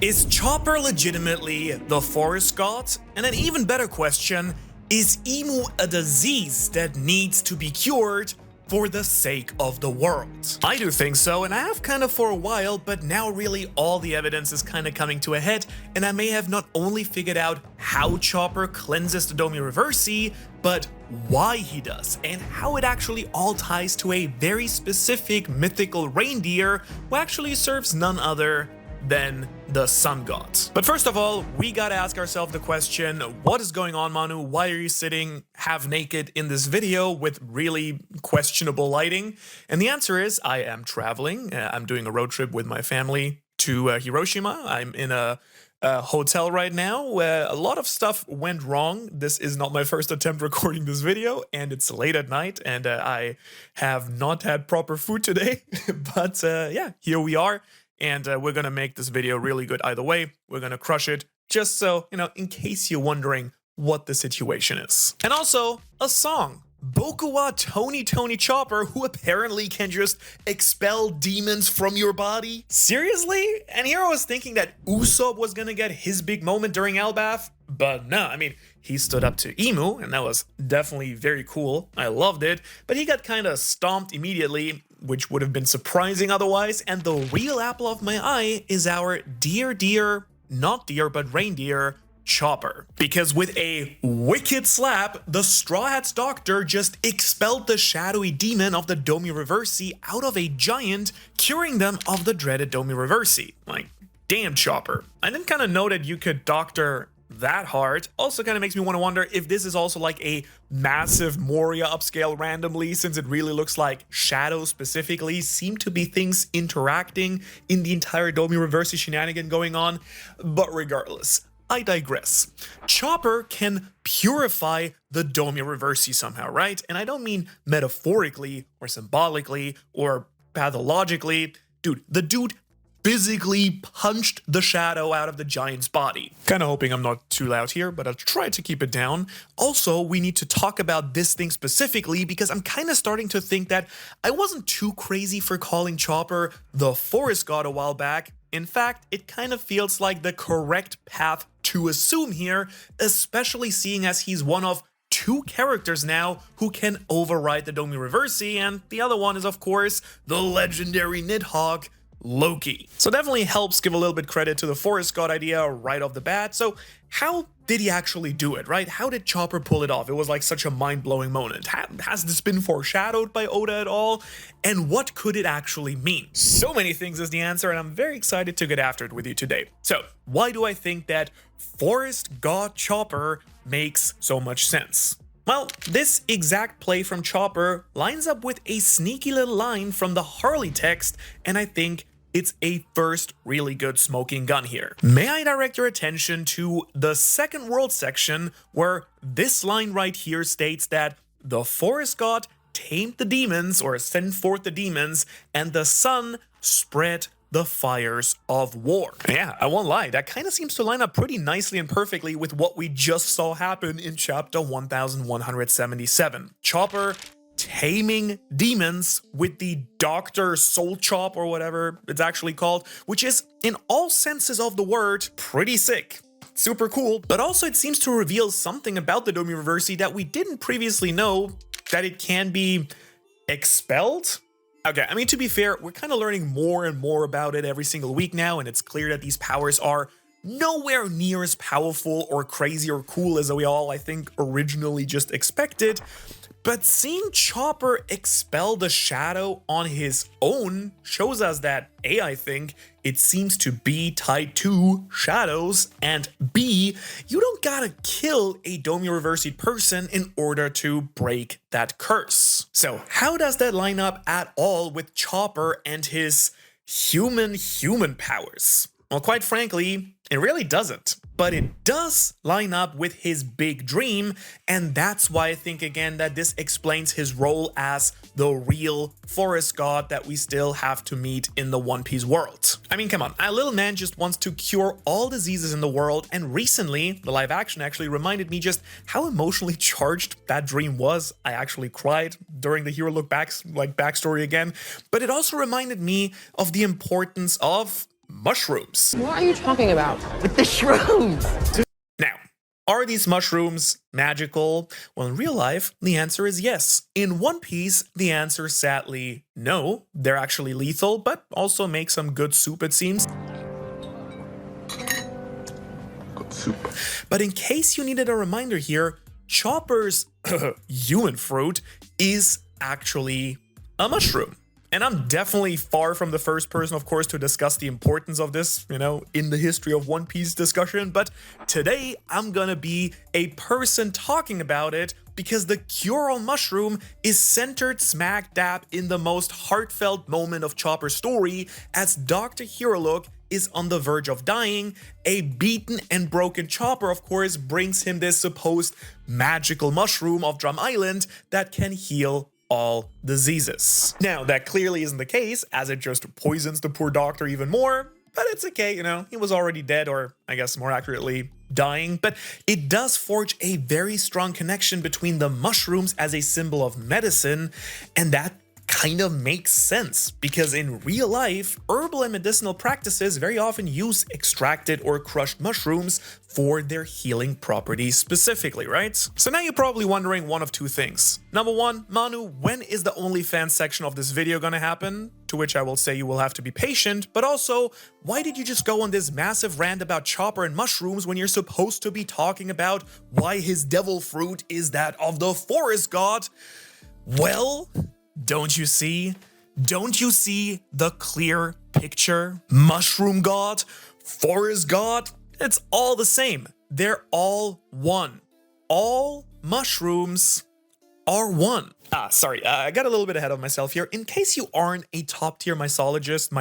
Is Chopper legitimately the forest god? And an even better question, is emu a disease that needs to be cured for the sake of the world? I do think so, and I have kind of for a while, but now really all the evidence is kind of coming to a head, and I may have not only figured out how Chopper cleanses the Domi Reversi, but why he does, and how it actually all ties to a very specific mythical reindeer who actually serves none other than the sun god. But first of all, we gotta ask ourselves the question, what is going on, Manu? Why are you sitting half naked in this video with really questionable lighting? And the answer is, I am traveling. I'm doing a road trip with my family to Hiroshima. I'm in a hotel right now where a lot of stuff went wrong. This is not my first attempt recording this video, and it's late at night, and I have not had proper food today. But yeah, here we are. And we're gonna make this video really good either way. We're gonna crush it, just so, in case you're wondering what the situation is. And also, a song. Boku wa Tony Tony Chopper, who apparently can just expel demons from your body. Seriously? And here I was thinking that Usopp was gonna get his big moment during Elbaf, but no, I mean, he stood up to Emu, and that was definitely very cool. I loved it, but he got kind of stomped immediately, which would have been surprising otherwise, and the real apple of my eye is our not deer, but reindeer, Chopper. Because with a wicked slap, the Straw Hat's doctor just expelled the shadowy demon of the Domi Reversi out of a giant, curing them of the dreaded Domi Reversi. Like, damn, Chopper. I didn't kind of know that you could doctor that hard. Also kind of makes me want to wonder if this is also like a massive Moria upscale randomly, since it really looks like shadows specifically seem to be things interacting in the entire Domi Reversi shenanigan going on. But regardless, I digress. Chopper can purify the Domi Reversi somehow, right? And I don't mean metaphorically or symbolically or pathologically. Dude, the dude physically punched the shadow out of the giant's body. Kinda hoping I'm not too loud here, but I'll try to keep it down. Also, we need to talk about this thing specifically because I'm kinda starting to think that I wasn't too crazy for calling Chopper the forest god a while back. In fact, it kind of feels like the correct path to assume here, especially seeing as he's one of two characters now who can override the Domi Reversi, and the other one is, of course, the legendary Nidhogg, Loki. So definitely helps give a little bit credit to the forest god idea right off the bat. So how did he actually do it, right? How did Chopper pull it off? It was like such a mind-blowing moment. Has this been foreshadowed by Oda at all? And what could it actually mean? So many things is the answer, and I'm very excited to get after it with you today. So why do I think that forest god Chopper makes so much sense? Well, this exact play from Chopper lines up with a sneaky little line from the Harley text, and I think it's a first really good smoking gun here. May I direct your attention to the second world section, where this line right here states that the forest god tamed the demons, or sent forth the demons, and the sun spread the fires of war. Yeah, I won't lie, that kind of seems to line up pretty nicely and perfectly with what we just saw happen in chapter 1177. Chopper taming demons with the Dr. Soul Chop, or whatever it's actually called, which is, in all senses of the word, pretty sick. Super cool, but also it seems to reveal something about the Domi Reversi that we didn't previously know, that it can be expelled? Okay, I mean, to be fair, we're kind of learning more and more about it every single week now, and it's clear that these powers are nowhere near as powerful or crazy or cool as we all, I think, originally just expected. But seeing Chopper expel the shadow on his own shows us that A, I think it seems to be tied to shadows, and B, you don't gotta kill a Domi Reversi person in order to break that curse. So how does that line up at all with Chopper and his human powers? Well, quite frankly, it really doesn't. But it does line up with his big dream, and that's why I think again that this explains his role as the real forest god that we still have to meet in the One Piece world. I mean, come on, our little man just wants to cure all diseases in the world, and recently, the live action actually reminded me just how emotionally charged that dream was. I actually cried during the Hero Look Back, backstory again, but it also reminded me of the importance of mushrooms. What are you talking about? With the shrooms! Now, are these mushrooms magical? Well, in real life, the answer is yes. In One Piece, the answer is sadly no. They're actually lethal, but also make some good soup, it seems. Good soup. But in case you needed a reminder here, Chopper's human fruit is actually a mushroom. And I'm definitely far from the first person, of course, to discuss the importance of this, in the history of One Piece discussion. But today, I'm gonna be a person talking about it because the cure on mushroom is centered smack dab in the most heartfelt moment of Chopper's story as Dr. Herolook is on the verge of dying. A beaten and broken Chopper, of course, brings him this supposed magical mushroom of Drum Island that can heal all diseases. Now, that clearly isn't the case, as it just poisons the poor doctor even more, but it's okay, he was already dead, or I guess more accurately, dying. But it does forge a very strong connection between the mushrooms as a symbol of medicine, and that kind of makes sense because in real life, herbal and medicinal practices very often use extracted or crushed mushrooms for their healing properties specifically, right? So now you're probably wondering one of two things. Number one, Manu, when is the OnlyFans section of this video gonna happen? To which I will say you will have to be patient, but also, why did you just go on this massive rant about Chopper and mushrooms when you're supposed to be talking about why his devil fruit is that of the forest god? Well, don't you see? Don't you see the clear picture? Mushroom god, forest god, it's all the same. They're all one. All mushrooms are one. Sorry, I got a little bit ahead of myself here. In case you aren't a top-tier mycologist,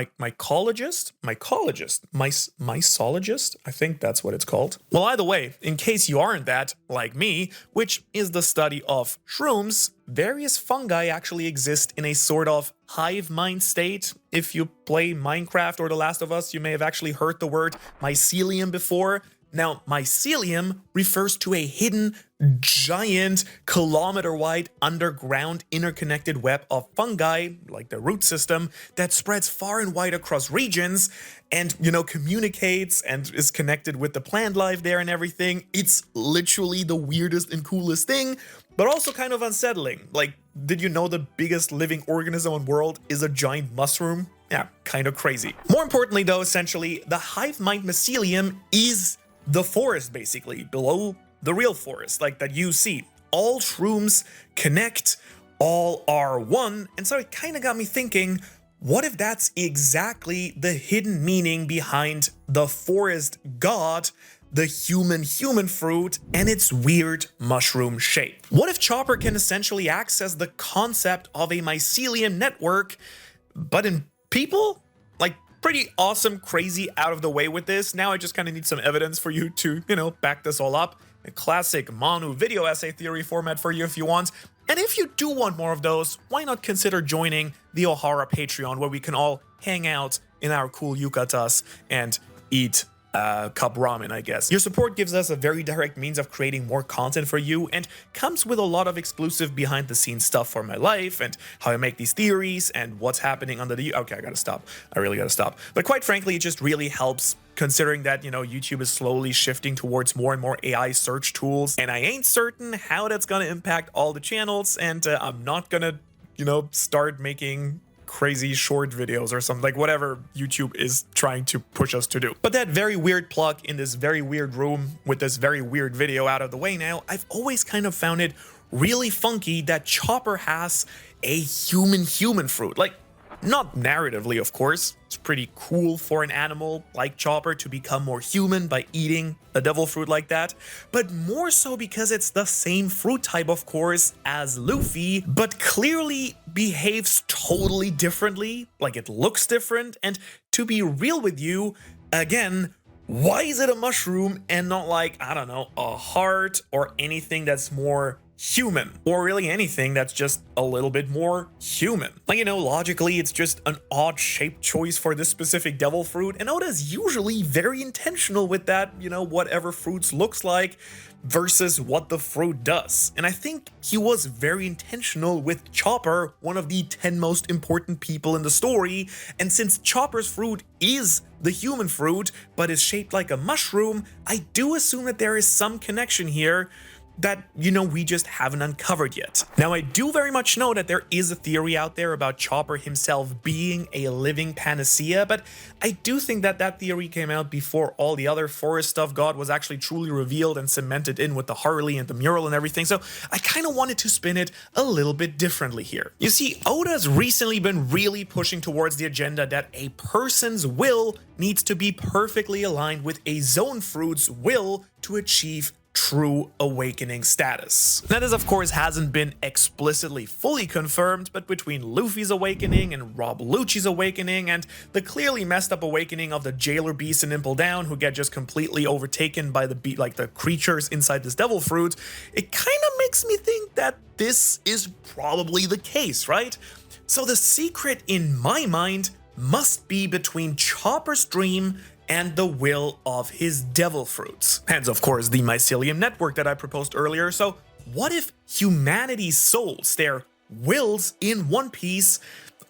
mycologist, I think that's what it's called. Well, either way, in case you aren't that, like me, which is the study of shrooms, various fungi actually exist in a sort of hive mind state. If you play Minecraft or The Last of Us, you may have actually heard the word mycelium before. Now, mycelium refers to a hidden, giant, kilometer-wide underground interconnected web of fungi, like the root system, that spreads far and wide across regions and, communicates and is connected with the plant life there and everything. It's literally the weirdest and coolest thing, but also kind of unsettling. Like, did you know the biggest living organism on the world is a giant mushroom? Yeah, kind of crazy. More importantly, though, essentially, the hive mind mycelium is the forest, basically, below the real forest, like that you see. All shrooms connect, all are one, and so it kind of got me thinking, what if that's exactly the hidden meaning behind the forest god, the human fruit, and its weird mushroom shape? What if Chopper can essentially access the concept of a mycelium network, but in people? Like, pretty awesome, crazy, out of the way with this. Now I just kind of need some evidence for you to, back this all up. A classic Manu video essay theory format for you if you want. And if you do want more of those, why not consider joining the Ohara Patreon, where we can all hang out in our cool yukatas and eat cup ramen, I guess. Your support gives us a very direct means of creating more content for you and comes with a lot of exclusive behind the scenes stuff for my life and how I make these theories and what's happening under the... Okay, I gotta stop. I really gotta stop. But quite frankly, it just really helps considering that, YouTube is slowly shifting towards more and more AI search tools, and I ain't certain how that's gonna impact all the channels, and I'm not gonna, start making crazy short videos or something, like whatever YouTube is trying to push us to do. But that very weird plug in this very weird room with this very weird video out of the way now, I've always kind of found it really funky that Chopper has a human fruit. Like, not narratively, of course. It's pretty cool for an animal like Chopper to become more human by eating a devil fruit like that, but more so because it's the same fruit type, of course, as Luffy, but clearly behaves totally differently, like it looks different, and to be real with you, again, why is it a mushroom and not like, I don't know, a heart or anything that's more human, or really anything that's just a little bit more human. Like, you know, logically, it's just an odd shape choice for this specific devil fruit, and Oda's usually very intentional with that, you know, whatever fruits looks like versus what the fruit does. And I think he was very intentional with Chopper, one of the 10 most important people in the story, and since Chopper's fruit is the human fruit, but is shaped like a mushroom, I do assume that there is some connection here that, you know, we just haven't uncovered yet. Now, I do very much know that there is a theory out there about Chopper himself being a living panacea, but I do think that that theory came out before all the other forest stuff was actually truly revealed and cemented in with the Harley and the mural and everything, so I kind of wanted to spin it a little bit differently here. You see, Oda's recently been really pushing towards the agenda that a person's will needs to be perfectly aligned with a zone fruit's will to achieve true awakening status. Now, this of course hasn't been explicitly fully confirmed, but between Luffy's awakening and Rob Lucci's awakening and the clearly messed up awakening of the jailer beast in Impel Down, who get just completely overtaken by the creatures inside this devil fruit, it kind of makes me think that this is probably the case, right? So the secret in my mind must be between Chopper's dream and the will of his devil fruits. Hence, of course, the Mycelium network that I proposed earlier. So what if humanity's souls, their wills in One Piece,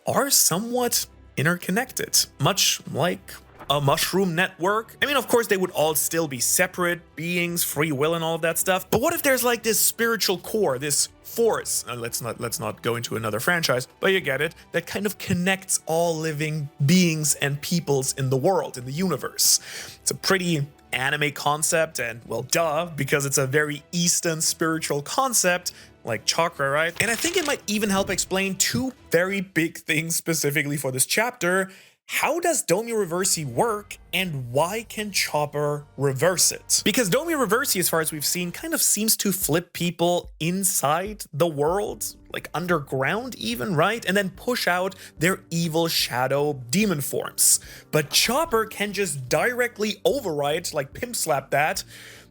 are somewhat interconnected, much like a mushroom network? I mean, of course, they would all still be separate beings, free will and all of that stuff. But what if there's like this spiritual core, this force, let's not go into another franchise, but you get it, that kind of connects all living beings and peoples in the world, in the universe. It's a pretty anime concept, and well, duh, because it's a very Eastern spiritual concept, like chakra, right? And I think it might even help explain two very big things specifically for this chapter. How does Domio Reversi work, and why can Chopper reverse it? Because Domio Reversi, as far as we've seen, kind of seems to flip people inside the world, like underground even, right? And then push out their evil shadow demon forms. But Chopper can just directly override, like pimp slap that.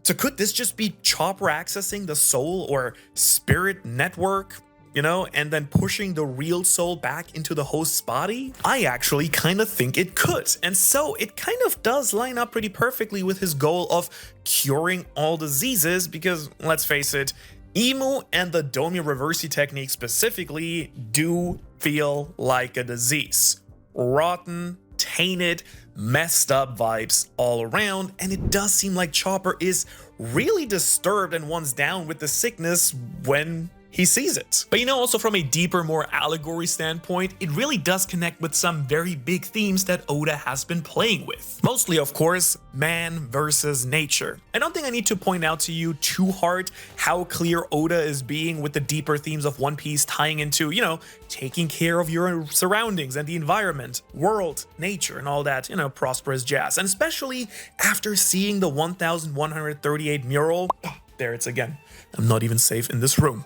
So could this just be Chopper accessing the soul or spirit network, you know, and then pushing the real soul back into the host's body? I actually kind of think it could. And so it kind of does line up pretty perfectly with his goal of curing all diseases, because let's face it, Imu and the Domio Reversi technique specifically do feel like a disease. Rotten, tainted, messed up vibes all around, and it does seem like Chopper is really disturbed and wants down with the sickness when he sees it. But you know, also from a deeper, more allegory standpoint, it really does connect with some very big themes that Oda has been playing with. Mostly, of course, man versus nature. I don't think I need to point out to you too hard how clear Oda is being with the deeper themes of One Piece tying into, you know, taking care of your surroundings and the environment, world, nature, and all that, you know, prosperous jazz. And especially after seeing the 1138 mural, there it's again. I'm not even safe in this room.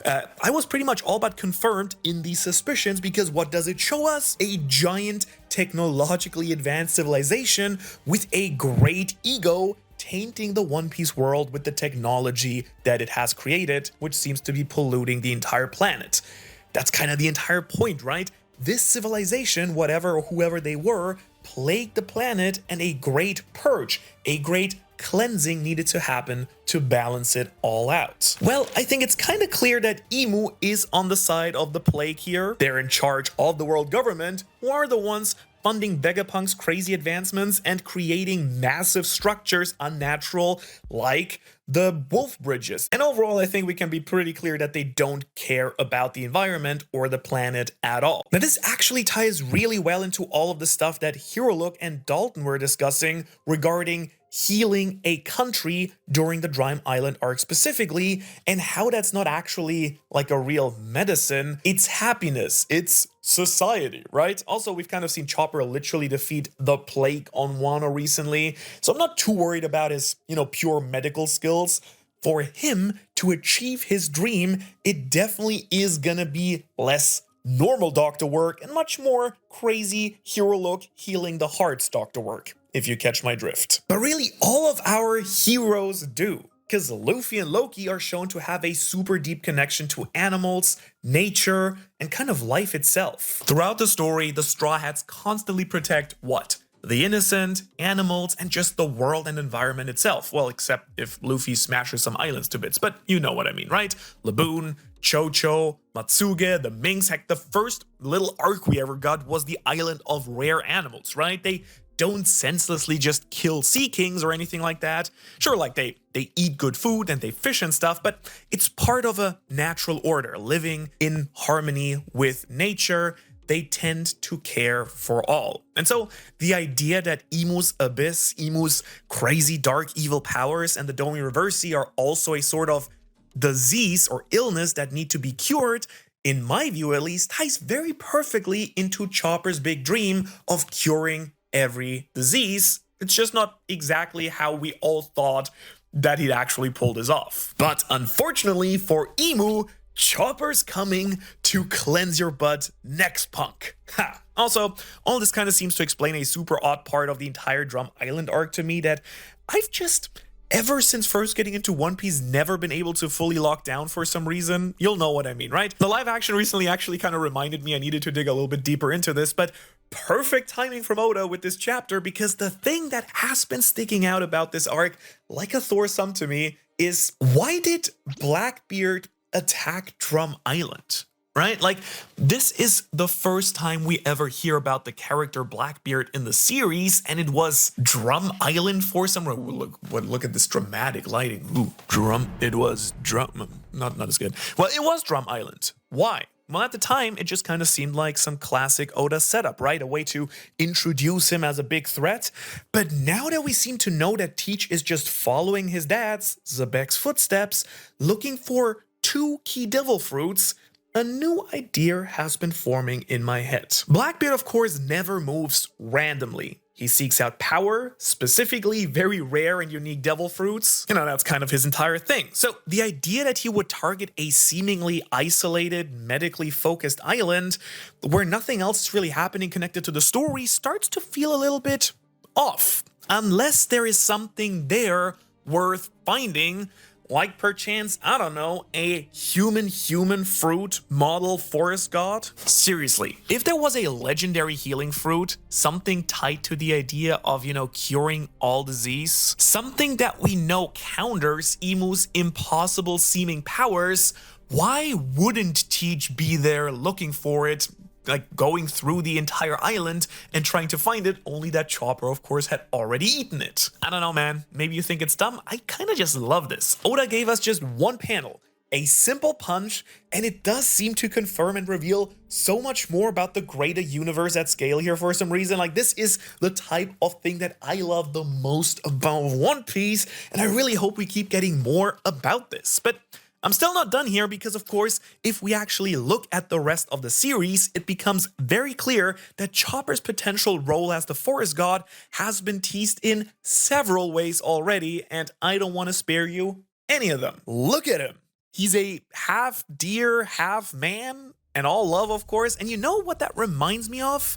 I was pretty much all but confirmed in these suspicions, because what does it show us? A giant technologically advanced civilization with a great ego tainting the One Piece world with the technology that it has created, which seems to be polluting the entire planet. That's kind of the entire point, right? This civilization, whatever or whoever they were, plagued the planet, and a great purge, a great cleansing needed to happen to balance it all out. Well, I think it's kind of clear that Imu is on the side of the plague here. They're in charge of the world government, who are the ones funding Vegapunk's crazy advancements and creating massive structures unnatural, like the wolf bridges. And overall, I think we can be pretty clear that they don't care about the environment or the planet at all. Now, this actually ties really well into all of the stuff that Hirolook and Dalton were discussing regarding healing a country during the Dryme Island arc specifically, and how that's not actually like a real medicine. It's happiness, it's society, right? Also, we've kind of seen Chopper literally defeat the plague on Wano recently, so I'm not too worried about his, you know, pure medical skills. For him to achieve his dream, it definitely is gonna be less normal doctor work and much more crazy Hirolook healing the hearts doctor work, if you catch my drift. But really, all of our heroes do. Because Luffy and Loki are shown to have a super deep connection to animals, nature, and kind of life itself. Throughout the story, the Straw Hats constantly protect what? The innocent, animals, and just the world and environment itself. Well, except if Luffy smashes some islands to bits, but you know what I mean, right? Laboon, Chocho, Matsuge, the Minks. Heck, the first little arc we ever got was the island of rare animals, right? They don't senselessly just kill sea kings or anything like that. Sure, like they eat good food and they fish and stuff, but it's part of a natural order, living in harmony with nature. They tend to care for all. And so the idea that Imu's abyss, Imu's crazy dark evil powers, and the Domi Reversi are also a sort of disease or illness that need to be cured, in my view at least, ties very perfectly into Chopper's big dream of curing every disease. It's just not exactly how we all thought that he'd actually pull this off. But unfortunately for Imu, Chopper's coming to cleanse your butt next, punk. Ha! Also, all this kind of seems to explain a super odd part of the entire Drum Island arc to me that I've just, ever since first getting into One Piece, never been able to fully lock down for some reason. You'll know what I mean, right? The live action recently actually kind of reminded me I needed to dig a little bit deeper into this, but perfect timing from Oda with this chapter, because the thing that has been sticking out about this arc, like a Thor sum to me, is why did Blackbeard attack Drum Island? Right? Like, this is the first time we ever hear about the character Blackbeard in the series, and it was Drum Island for some reason. Look at this dramatic lighting. Ooh, it was not as good. Well, it was Drum Island. Why? Well, at the time, it just kind of seemed like some classic Oda setup, right? A way to introduce him as a big threat. But now that we seem to know that Teach is just following his dad's, Zebek's footsteps, looking for 2 key devil fruits, a new idea has been forming in my head. Blackbeard, of course, never moves randomly. He seeks out power, specifically very rare and unique devil fruits. You know, that's kind of his entire thing. So the idea that he would target a seemingly isolated, medically focused island where nothing else is really happening connected to the story starts to feel a little bit off. Unless there is something there worth finding, like perchance, I don't know, a human fruit model forest god? Seriously, if there was a legendary healing fruit, something tied to the idea of, curing all disease, something that we know counters Imu's impossible seeming powers, why wouldn't Teach be there looking for it, like going through the entire island and trying to find it, only that Chopper, of course, had already eaten it? I don't know, man. Maybe you think it's dumb. I kind of just love this. Oda gave us just one panel, a simple punch, and it does seem to confirm and reveal so much more about the greater universe at scale here for some reason. Like, this is the type of thing that I love the most about One Piece, and I really hope we keep getting more about this. But I'm still not done here because, of course, if we actually look at the rest of the series, it becomes very clear that Chopper's potential role as the forest god has been teased in several ways already, and I don't want to spare you any of them. Look at him. He's a half deer, half man, and all love, of course. And you know what that reminds me of?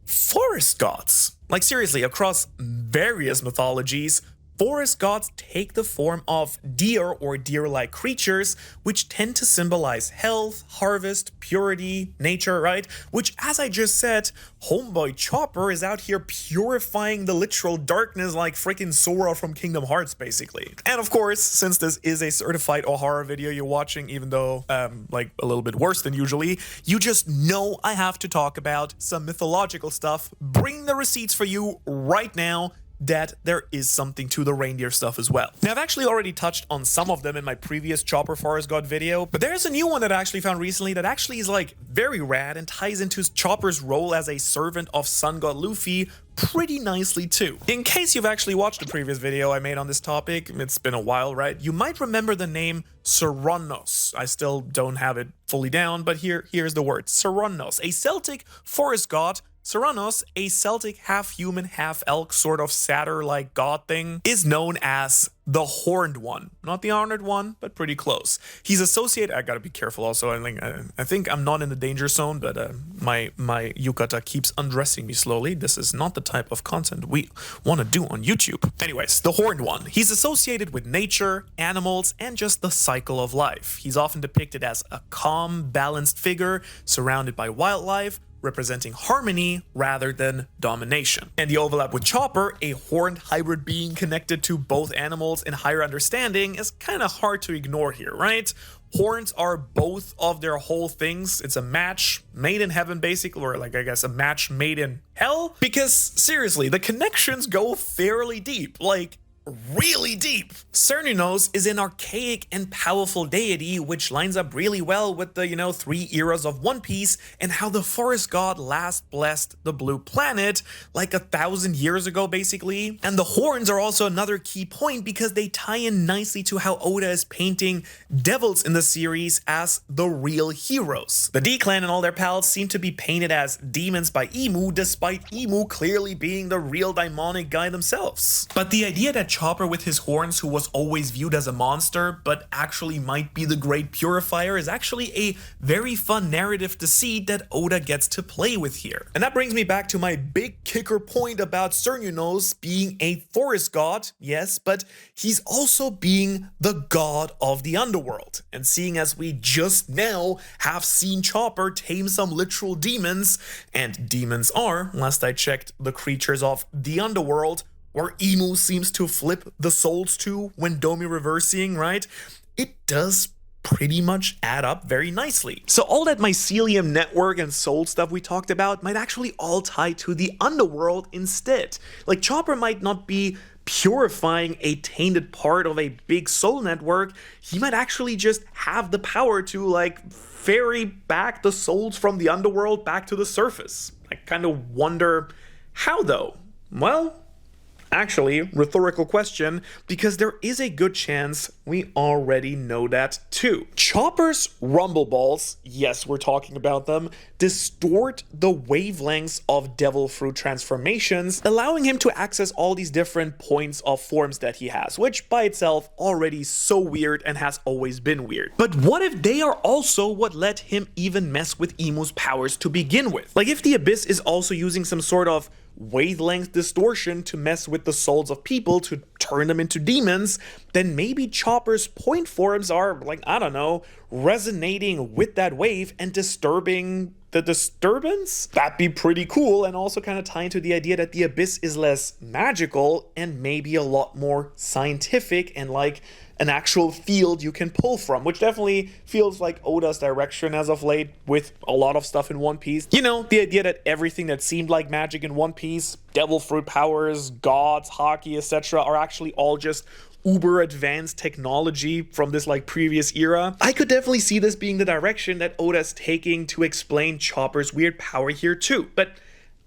Forest gods. Like, seriously, across various mythologies, forest gods take the form of deer or deer-like creatures, which tend to symbolize health, harvest, purity, nature, right? Which, as I just said, homeboy Chopper is out here purifying the literal darkness like freaking Sora from Kingdom Hearts, basically. And of course, since this is a certified Ohara video you're watching, even though, like, a little bit worse than usually, you just know I have to talk about some mythological stuff. Bring the receipts for you right now, that there is something to the reindeer stuff as well. Now, I've actually already touched on some of them in my previous Chopper Forest God video, but there's a new one that I actually found recently that actually is like very rad and ties into Chopper's role as a servant of Sun God Luffy pretty nicely too. In case you've actually watched the previous video I made on this topic, it's been a while, right? You might remember the name Seronnos. I still don't have it fully down, but here's the word. Seronnos, a Celtic forest god Cernunnos, a Celtic half-human, half-elk sort of satyr-like god thing, is known as the Horned One. Not the Honored One, but pretty close. He's associated... I gotta be careful also. I think I'm not in the danger zone, but my yukata keeps undressing me slowly. This is not the type of content we want to do on YouTube. Anyways, the Horned One. He's associated with nature, animals, and just the cycle of life. He's often depicted as a calm, balanced figure surrounded by wildlife, representing harmony rather than domination. And the overlap with Chopper, a horned hybrid being connected to both animals in higher understanding, is kind of hard to ignore here, right? Horns are both of their whole things. It's a match made in heaven, basically, or like, I guess, a match made in hell. Because, seriously, the connections go fairly deep. Like, really deep. Cernunnos is an archaic and powerful deity, which lines up really well with the, 3 eras of One Piece and how the forest god last blessed the blue planet like 1,000 years ago, basically. And the horns are also another key point because they tie in nicely to how Oda is painting devils in the series as the real heroes. The D-Clan and all their pals seem to be painted as demons by Emu, despite Emu clearly being the real daimonic guy themselves. But the idea that Chopper with his horns, who was always viewed as a monster, but actually might be the great purifier, is actually a very fun narrative deceit that Oda gets to play with here. And that brings me back to my big kicker point about Cernunnos being a forest god, yes, but he's also being the god of the underworld. And seeing as we just now have seen Chopper tame some literal demons, and demons are, last I checked, the creatures of the underworld, where Emu seems to flip the souls to when Domi reversing, right? It does pretty much add up very nicely. So all that mycelium network and soul stuff we talked about might actually all tie to the underworld instead. Like, Chopper might not be purifying a tainted part of a big soul network. He might actually just have the power to, like, ferry back the souls from the underworld back to the surface. I kind of wonder how, though. Well, actually, rhetorical question, because there is a good chance we already know that too. Chopper's rumble balls, yes, we're talking about them, distort the wavelengths of devil fruit transformations, allowing him to access all these different points of forms that he has, which by itself already so weird and has always been weird. But what if they are also what let him even mess with Emu's powers to begin with? Like, if the Abyss is also using some sort of wavelength distortion to mess with the souls of people to turn them into demons, then maybe Chopper's point forms are, like, I don't know, resonating with that wave and disturbing the disturbance? That'd be pretty cool, and also kind of tie into the idea that the Abyss is less magical and maybe a lot more scientific and like an actual field you can pull from, which definitely feels like Oda's direction as of late with a lot of stuff in One Piece. The idea that everything that seemed like magic in One Piece, devil fruit powers, gods, hockey, etc., are actually all just uber advanced technology from this like previous era. I could definitely see this being the direction that Oda's taking to explain Chopper's weird power here too. But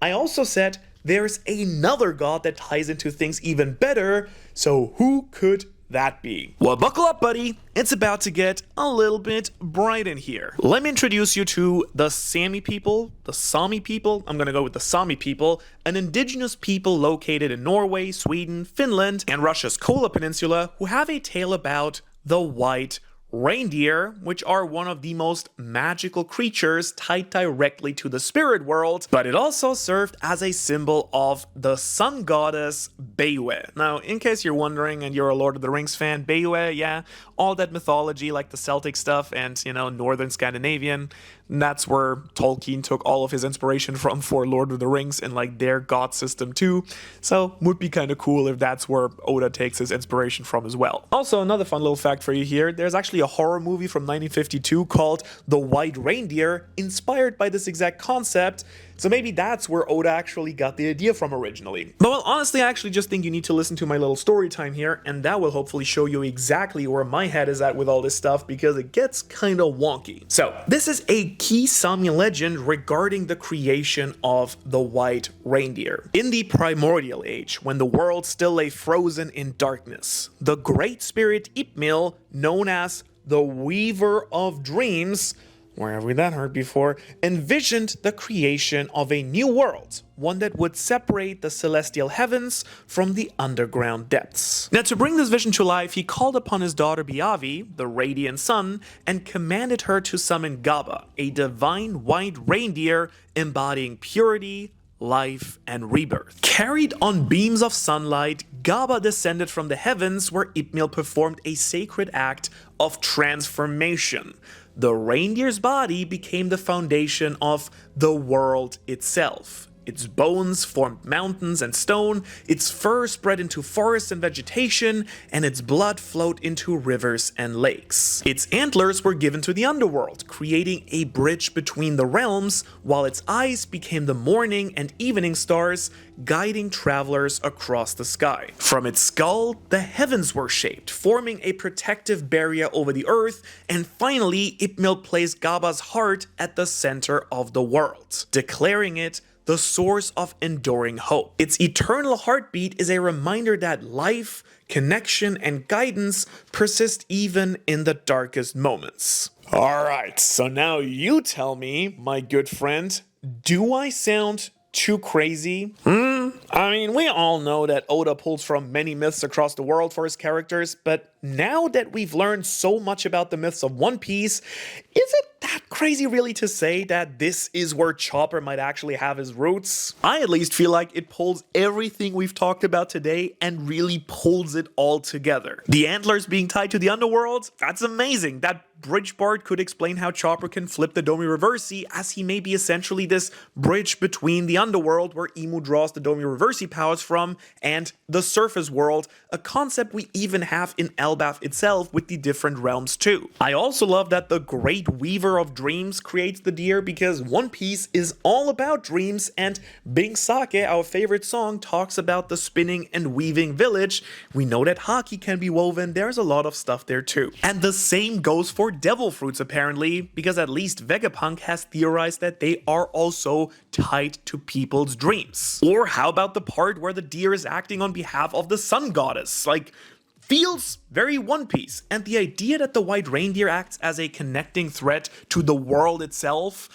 I also said there's another god that ties into things even better, so who could that be? Well, buckle up, buddy. It's about to get a little bit bright in here. Let me introduce you to the Sami people, the Sami people. I'm gonna go with the Sami people, an indigenous people located in Norway, Sweden, Finland, and Russia's Kola Peninsula, who have a tale about the white reindeer, which are one of the most magical creatures tied directly to the spirit world, but it also served as a symbol of the sun goddess Bewe. Now, in case you're wondering and you're a Lord of the Rings fan, Bewe, yeah, all that mythology like the Celtic stuff and, Northern Scandinavian, that's where Tolkien took all of his inspiration from for Lord of the Rings and like their god system too. So would be kind of cool if that's where Oda takes his inspiration from as well. Also, another fun little fact for you here, there's actually a horror movie from 1952 called The White Reindeer, inspired by this exact concept. So maybe that's where Oda actually got the idea from originally. But well, honestly, I actually just think you need to listen to my little story time here, and that will hopefully show you exactly where my head is at with all this stuff, because it gets kind of wonky. So, this is a key Sami legend regarding the creation of the white reindeer. In the primordial age, when the world still lay frozen in darkness, the great spirit Ipmil, known as the Weaver of Dreams, where have we that heard before, envisioned the creation of a new world, one that would separate the celestial heavens from the underground depths. Now, to bring this vision to life, he called upon his daughter Biavi, the radiant sun, and commanded her to summon Gaba, a divine white reindeer embodying purity, life, and rebirth. Carried on beams of sunlight, Gaba descended from the heavens where Ipmil performed a sacred act of transformation. The reindeer's body became the foundation of the world itself. Its bones formed mountains and stone, its fur spread into forests and vegetation, and its blood flowed into rivers and lakes. Its antlers were given to the underworld, creating a bridge between the realms, while its eyes became the morning and evening stars, guiding travelers across the sky. From its skull, the heavens were shaped, forming a protective barrier over the earth, and finally, Ipmil placed Gaba's heart at the center of the world, declaring it the source of enduring hope. Its eternal heartbeat is a reminder that life, connection, and guidance persist even in the darkest moments. Alright, so now you tell me, my good friend, do I sound too crazy? I mean, we all know that Oda pulls from many myths across the world for his characters, but now that we've learned so much about the myths of One Piece, is it that crazy really to say that this is where Chopper might actually have his roots? I at least feel like it pulls everything we've talked about today and really pulls it all together. The antlers being tied to the underworld, that's amazing. That bridge part could explain how Chopper can flip the Domi Reversi, as he may be essentially this bridge between the underworld, where Imu draws the Domi Reversi powers from, and the surface world, a concept we even have in Elbaf itself with the different realms too. I also love that the Great Weaver of Dreams creates the deer, because One Piece is all about dreams, and Bing Sake, our favorite song, talks about the spinning and weaving village. We know that Haki can be woven, there's a lot of stuff there too. And the same goes for devil fruits apparently, because at least Vegapunk has theorized that they are also tied to people's dreams. Or how about the part where the deer is acting on behalf of the sun goddess? Like, feels very One Piece. And the idea that the white reindeer acts as a connecting thread to the world itself,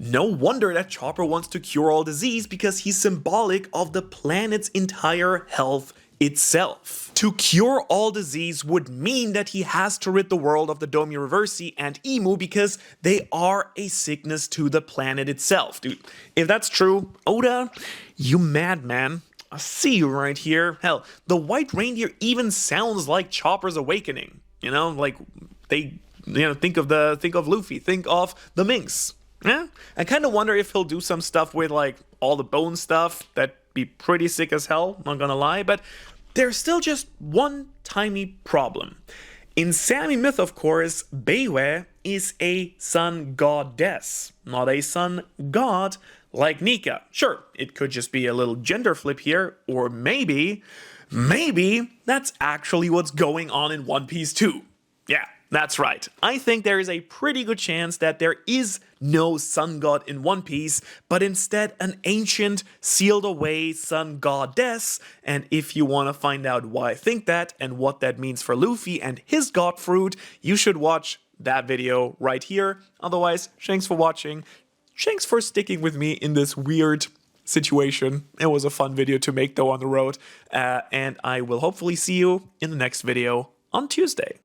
no wonder that Chopper wants to cure all disease, because he's symbolic of the planet's entire health itself. To cure all disease would mean that he has to rid the world of the Domi Reversi and Imu, because they are a sickness to the planet itself. Dude, if that's true, Oda, you madman. I see you right here. Hell, the white reindeer even sounds like Chopper's awakening. You know, like they, think of Luffy, think of the Minx. Yeah, I kind of wonder if he'll do some stuff with like all the bone stuff. That'd be pretty sick as hell, not gonna lie. But there's still just one tiny problem. In Sami myth, of course, Beiwe is a sun goddess, not a sun god like Nika. Sure, it could just be a little gender flip here, or maybe that's actually what's going on in One Piece too. Yeah, that's right. I think there is a pretty good chance that there is no sun god in One Piece, but instead an ancient, sealed away sun goddess. And if you want to find out why I think that and what that means for Luffy and his god fruit, you should watch that video right here. Otherwise, thanks for watching. Thanks for sticking with me in this weird situation. It was a fun video to make though on the road. And I will hopefully see you in the next video on Tuesday.